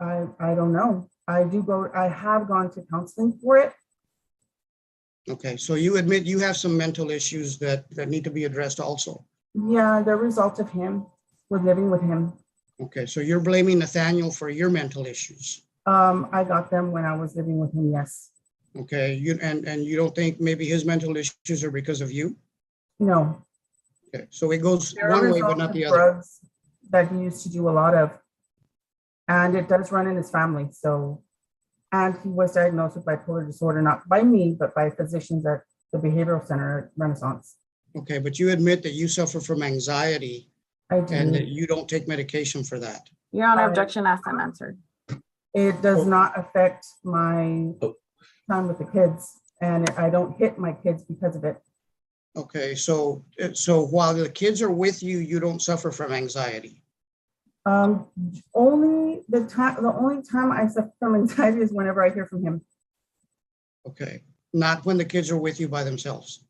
I don't know. I have gone to counseling for it.
Okay, so you admit you have some mental issues that need to be addressed also.
Yeah, the result of him with living with him.
Okay, so you're blaming Nathaniel for your mental issues.
I got them when I was living with him, yes.
Okay, and you don't think maybe his mental issues are because of you?
No.
Okay, so it goes
They're a
one way,
result
but not
of
the other.
drugs that he used to do a lot of. And it does run in his family. So, and he was diagnosed with bipolar disorder, not by me, but by physicians at the behavioral center at Renaissance.
Okay, but you admit that you suffer from anxiety
I do.
and that you don't take medication for that.
Your Honor, objection asked and answered.
It does not affect my time with the kids, and I don't hit my kids because of it.
Okay, so while the kids are with you, you don't suffer from anxiety.
Only the only time I suffer from anxiety is whenever I hear from him.
Okay, not when the kids are with you by themselves.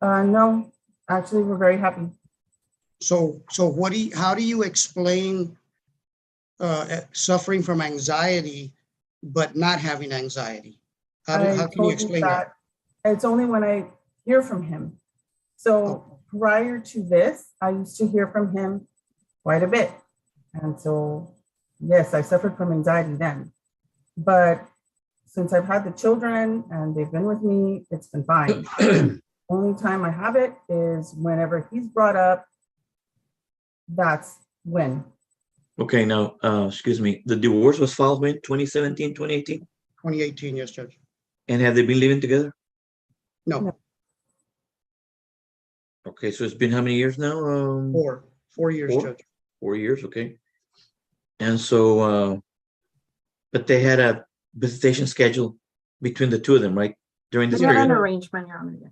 No, actually, we're very happy.
So how do you explain suffering from anxiety, but not having anxiety? How
I
can you
told you
explain that?
It's only when I hear from him. So prior to this, I used to hear from him quite a bit. And so, yes, I suffered from anxiety then. But since I've had the children and they've been with me, it's been fine. Only time I have it is whenever he's brought up, that's when.
Okay, now, excuse me, the divorce was filed when, 2017, 2018?
2018, yes, Judge.
And have they been living together?
No,
No.
Okay, so it's been how many years now?
4 years,
Four?
Judge.
4 years, okay. And so, but they had a visitation schedule between the two of them, right? During this
We had an
period?
arrangement, Your Honor. Yes.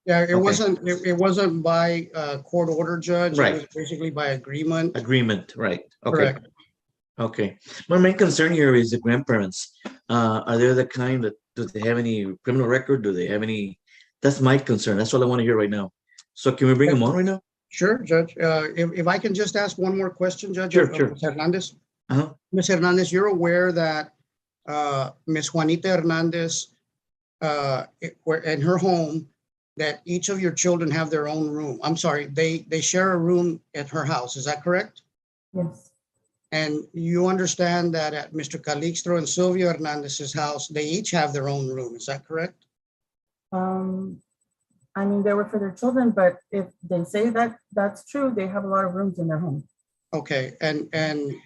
Yeah, it
Okay.
wasn't by court order, Judge. It
Right.
was basically by agreement.
Agreement, right? Okay.
Correct.
Okay. My main concern here is the grandparents. Are they the kind that, do they have any criminal record? Do they have any? That's my concern. That's all I want to hear right now. So can we bring them on right now?
Sure, Judge. If I can just ask one more question, Judge.
Sure,
of
sure.
Ms. Hernandez.
Uh-huh.
Ms. Hernandez, you're aware that Ms. Juanita Hernandez, in her home, that each of your children have their own room. I'm sorry, they share a room at her house. Is that correct?
Yes.
And you understand that at Mr. Calixto and Sylvia Hernandez's house, they each have their own room. Is that correct?
I mean, they were for their children, but if they say that that's true, they have a lot of rooms in their home.
Okay, and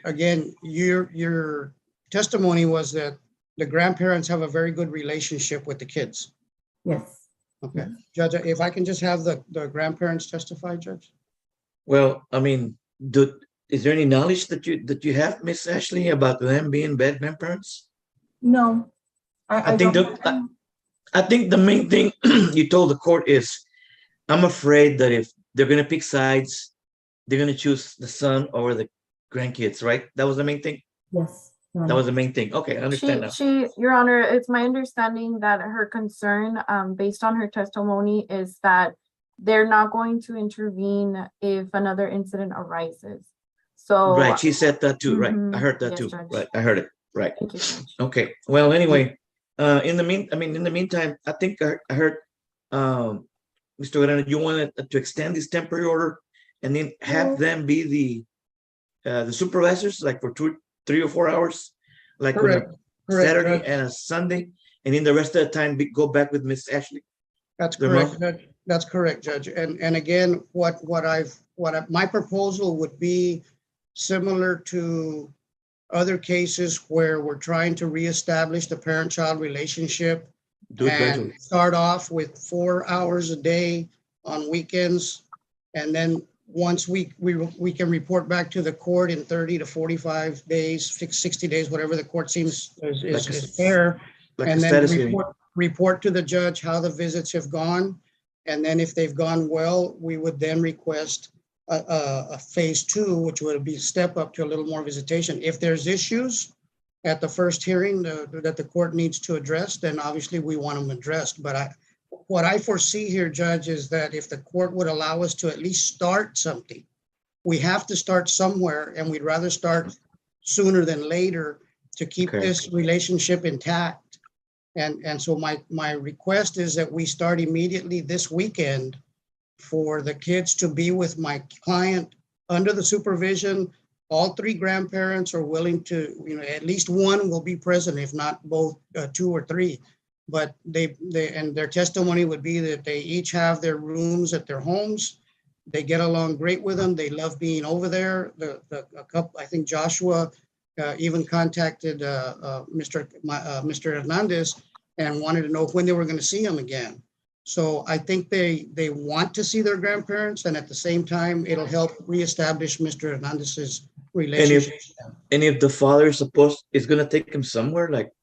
again, your testimony was that the grandparents have a very good relationship with the kids.
Yes.
Okay, Judge, if I can just have the grandparents testify, Judge?
Well, I mean, is there any knowledge that you have, Miss Ashley, about them being bad grandparents?
No.
I think I think the main thing you told the court is, I'm afraid that if they're gonna pick sides, they're gonna choose the son over the grandkids, right? That was the main thing.
Yes.
That was the main thing. Okay, I understand now.
Your Honor, it's my understanding that her concern, based on her testimony, is that they're not going to intervene if another incident arises. So.
Right, she said that too, right? I heard that
Yes,
too,
Judge.
right? I heard it, right?
Thank you, Judge.
Okay, well, anyway, in the meantime, I think I heard, Mr. Guerrero, you wanted to extend this temporary order and then have them be the supervisors, like for 2, 3 or 4 hours, like on a
Correct,
Saturday
Judge.
and a Sunday, and then the rest of the time go back with Miss Ashley.
That's
Their
correct,
mom?
Judge. That's correct, Judge. And again, my proposal would be similar to other cases where we're trying to reestablish the parent-child relationship
Do it
and
gradually.
start off with 4 hours a day on weekends. And then once we can report back to the court in 30 to 45 days, 60 days, whatever the court seems is fair.
Like
And
a
then
status hearing.
report to the judge how the visits have gone. And then if they've gone well, we would then request a phase 2, which would be step up to a little more visitation. If there's issues at the first hearing that the court needs to address, then obviously we want them addressed. But what I foresee here, Judge, is that if the court would allow us to at least start something, we have to start somewhere, and we'd rather start sooner than later to keep this relationship intact. And so my request is that we start immediately this weekend for the kids to be with my client under the supervision. All 3 grandparents are willing to, at least one will be present, if not both, 2 or 3. But and their testimony would be that they each have their rooms at their homes. They get along great with them. They love being over there. A couple, I think Joshua even contacted Mr. Hernandez and wanted to know when they were going to see him again. So I think they want to see their grandparents, and at the same time, it'll help reestablish Mr. Hernandez's relationship.
And if the father is gonna take him somewhere, like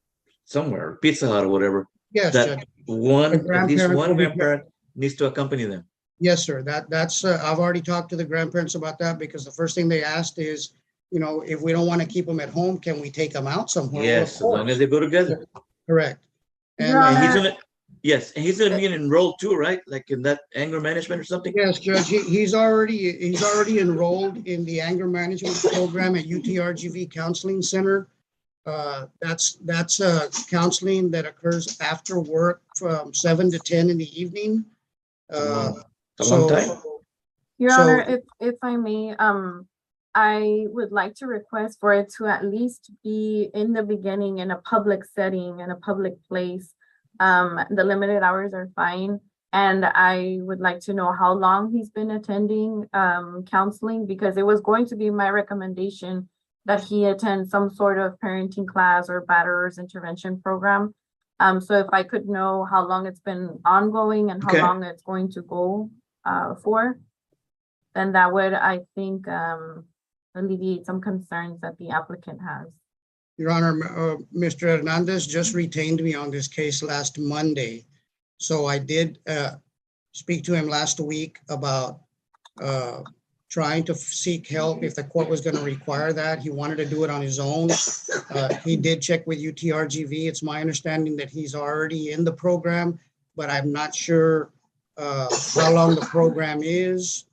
somewhere, Pizza Hut or whatever,
Yes,
that
Judge.
at least
grandparent
one
will be-
grandparent needs to accompany them.
Yes, sir. That's I've already talked to the grandparents about that, because the first thing they asked is, if we don't want to keep them at home, can we take them out somewhere? Well,
Yes,
of
as long
course.
as they go together.
Correct. And
Your
And
Honor,
he's gonna, Yes, and he's gonna be enrolled too, right? Like in that anger management or something?
Yes, Judge, he's already enrolled in the anger management program at UTRGV Counseling Center. That's counseling that occurs after work from 7 to 10 in the evening.
A long time.
Your
So-
Honor, if I may, I would like to request for it to at least be in the beginning in a public setting, in a public place. The limited hours are fine. And I would like to know how long he's been attending counseling, because it was going to be my recommendation that he attend some sort of parenting class or batterers intervention program. So if I could know how long it's been ongoing and how
Okay.
long it's going to go for, then that would, I think, alleviate some concerns that the applicant has.
Your Honor, Mr. Hernandez just retained me on this case last Monday. So I did speak to him last week about trying to seek help if the court was going to require that. He wanted to do it on his own. He did check with UTRGV. It's my understanding that he's already in the program, but I'm not sure how long the program is.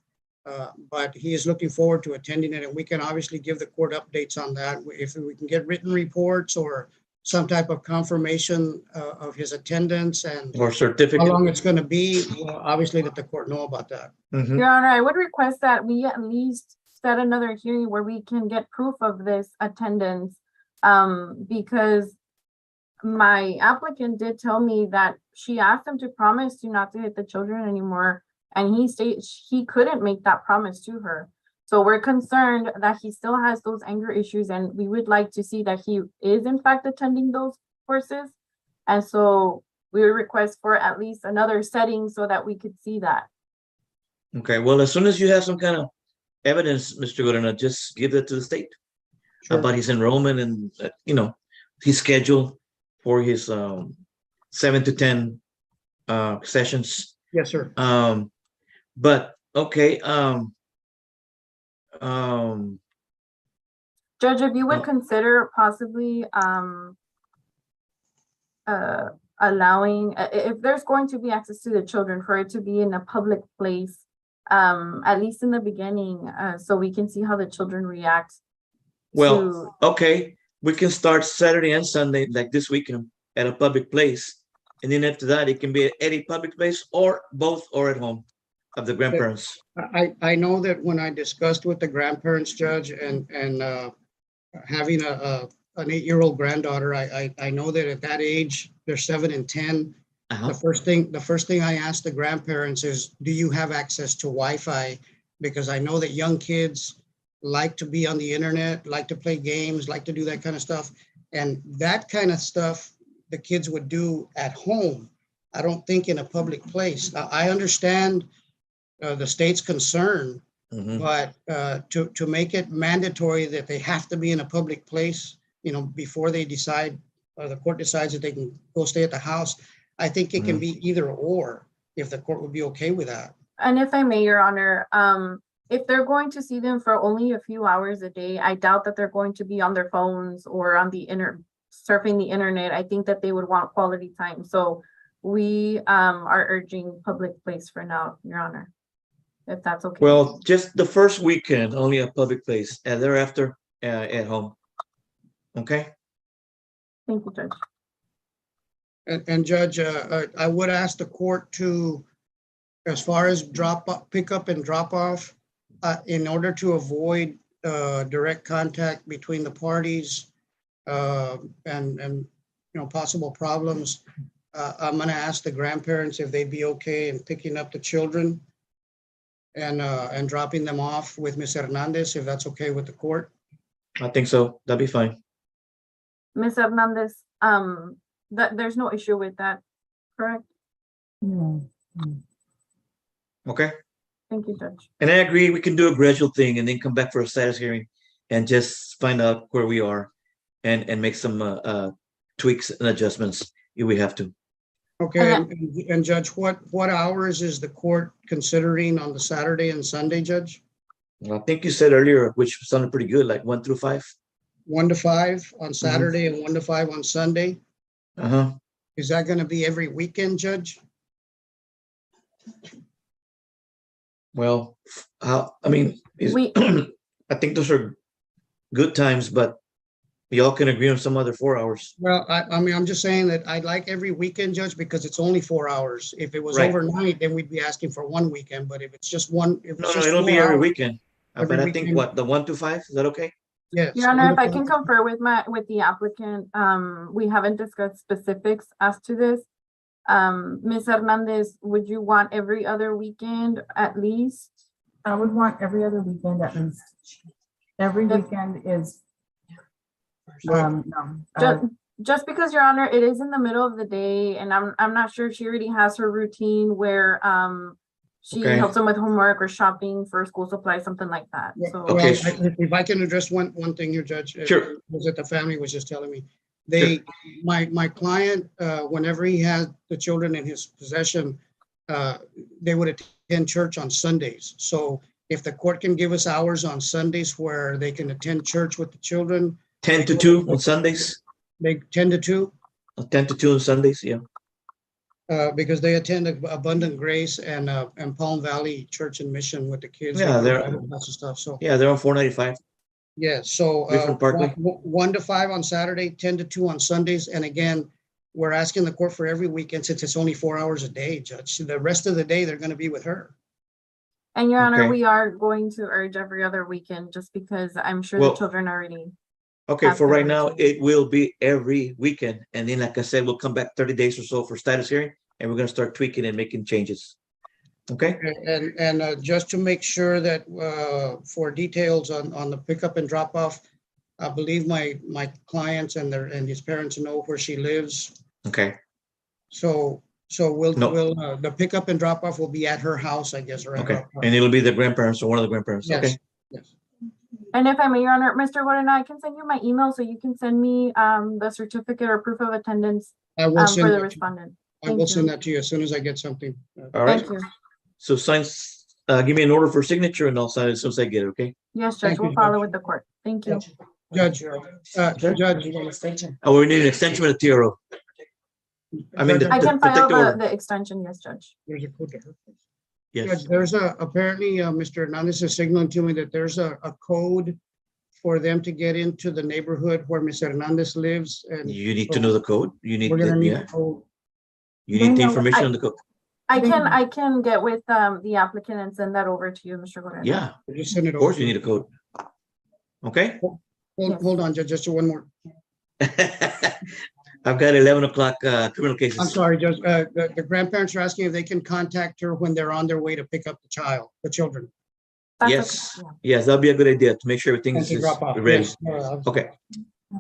But he is looking forward to attending it, and we can obviously give the court updates on that. If we can get written reports or some type of confirmation of his attendance and
Or
how
certificate.
long it's going to be, well, obviously let the court know about that.
Mhm.
Your Honor, I would request that we at least set another hearing where we can get proof of this attendance. Because my applicant did tell me that she asked him to promise to not to hit the children anymore. And he stated he couldn't make that promise to her. So we're concerned that he still has those anger issues, and we would like to see that he is in fact attending those courses. And so we would request for at least another setting so that we could see that.
Okay, well, as soon as you have some kind of evidence, Mr. Godina, just give that to the state
Sure.
about his enrollment and, his schedule for his 7 to 10 sessions.
Yes, sir.
But okay,
Judge, if you would
Oh.
consider possibly allowing, if there's going to be access to the children, for it to be in a public place, at least in the beginning, so we can see how the children react.
well, okay, we can start Saturday and Sunday, like this weekend, at a public place. And then after that, it can be at any public place or both or at home of the grandparents.
I know that when I discussed with the grandparents, Judge, and having an 8-year-old granddaughter, I know that at that age, they're 7 and 10.
Uh-huh.
The first thing I asked the grandparents is, do you have access to Wi-Fi? Because I know that young kids like to be on the internet, like to play games, like to do that kind of stuff. And that kind of stuff the kids would do at home. I don't think in a public place. Now, I understand the state's concern,
Mhm.
but to make it mandatory that they have to be in a public place, before they decide, or the court decides that they can go stay at the house, I think it can be either or, if the court would be okay with that.
And if I may, Your Honor, if they're going to see them for only a few hours a day, I doubt that they're going to be on their phones or on the surfing the internet. I think that they would want quality time. So we are urging public place for now, Your Honor, if that's okay.
Well, just the first weekend, only a public place, and thereafter at home. Okay?
Thank you, Judge.
And Judge, I would ask the court to, as far as pick up and drop off, in order to avoid direct contact between the parties and possible problems, I'm going to ask the grandparents if they'd be okay in picking up the children and dropping them off with Ms. Hernandez, if that's okay with the court.
I think so. That'd be fine.
Ms. Hernandez, there's no issue with that, correct?
No.
Okay?
Thank you, Judge.
And I agree, we can do a gradual thing and then come back for a status hearing and just find out where we are and make some tweaks and adjustments if we have to.
Okay, and Judge, what hours is the court considering on the Saturday and Sunday, Judge?
I think you said earlier, which sounded pretty good, like 1 through 5.
1 to 5 on Saturday and 1 to 5 on Sunday.
Uh-huh.
Is that gonna be every weekend, Judge?
Well, I mean,
We-
I think those are good times, but we all can agree on some other 4 hours.
Well, I mean, I'm just saying that I'd like every weekend, Judge, because it's only 4 hours. If it was
Right.
overnight, then we'd be asking for one weekend, but if it's just one, if
No,
it's
no,
just
it'll be
4
every
hours,
weekend.
Every
But I think
weekend.
what, the 1 to 5, is that okay?
yes.
Your Honor, if I can confer with the applicant, we haven't discussed specifics as to this. Ms. Hernandez, would you want every other weekend at least?
I would want every other weekend at least. Every
Yes.
weekend is,
Well,
no.
Just because, Your Honor, it is in the middle of the day, and I'm not sure if she already has her routine where she
Okay.
helps them with homework or shopping for school supplies, something like that. So
Okay.
Well, if I can address one thing here, Judge.
Sure.
Was that the family was just telling me. My client, whenever he had the children in his possession, they would attend church on Sundays. So if the court can give us hours on Sundays where they can attend church with the children.
10 to 2 on Sundays,
They 10 to 2,
10 to 2 on Sundays, yeah.
because they attend Abundant Grace and Palm Valley Church and Mission with the kids.
Yeah,
They
they're-
go to lots of stuff. So,
Yeah, they're on 495.
yeah, so
Griffin Parkway.
1 to 5 on Saturday, 10 to 2 on Sundays. And again, we're asking the court for every weekend since it's only 4 hours a day, Judge. The rest of the day, they're going to be with her.
And Your Honor,
Okay.
we are going to urge every other weekend just because I'm sure the
Well-
children already.
Okay, for right now,
Absolutely.
it will be every weekend. And then, like I said, we'll come back 30 days or so for status hearing, and we're gonna start tweaking and making changes. Okay?
And just to make sure that for details on the pickup and drop off, I believe my clients and his parents know where she lives.
Okay,
So
No.
the pickup and drop off will be at her house, I guess, or at her
okay.
apartment.
And it'll be the grandparents or one of the grandparents,
Yes,
okay?
yes.
And if I may, Your Honor, Mr. Gordon, I can send you my email so you can send me the certificate or proof of attendance
I will
for
send
the
that,
respondent.
I will
Thank
send
you.
that to you as soon as I get something.
All right,
Thank you.
so signs, give me an order for signature and I'll sign it as soon as I get it, okay?
Yes,
Thank
Judge, we'll
you,
follow
Judge.
with the court. Thank you.
Judge,
Oh, we need an extension of the TRO. I mean,
Judge,
I can file
protective order.
the extension, yes, Judge.
there's a code to her.
Yes,
Judge, there's apparently, Mr. Hernandez is signaling to me that there's a code for them to get into the neighborhood where Ms. Hernandez lives, and
you need to know the code. You need,
we're gonna need
yeah,
the code.
you need the
No,
information on the code.
I can get with the applicant and send that over to you, Mr. Gordon.
Yeah,
Just send it
of
over.
course you need a code. Okay?
Hold on, Judge, just one more.
I've got 11 o'clock criminal cases.
I'm sorry, Judge, the grandparents are asking if they can contact her when they're on their way to pick up the children.
That's
Yes,
okay,
yes, that'd be a good idea to make sure everything
And
is
to drop off.
ready.
Yes.
Okay,
yeah.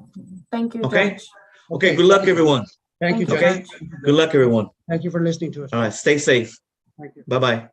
Thank you,
Okay.
Judge.
okay, good luck, everyone.
Thank you,
Thank
Judge.
Okay, good luck, everyone.
Thank you for listening to us.
All right, stay safe.
Thank you.
Bye-bye.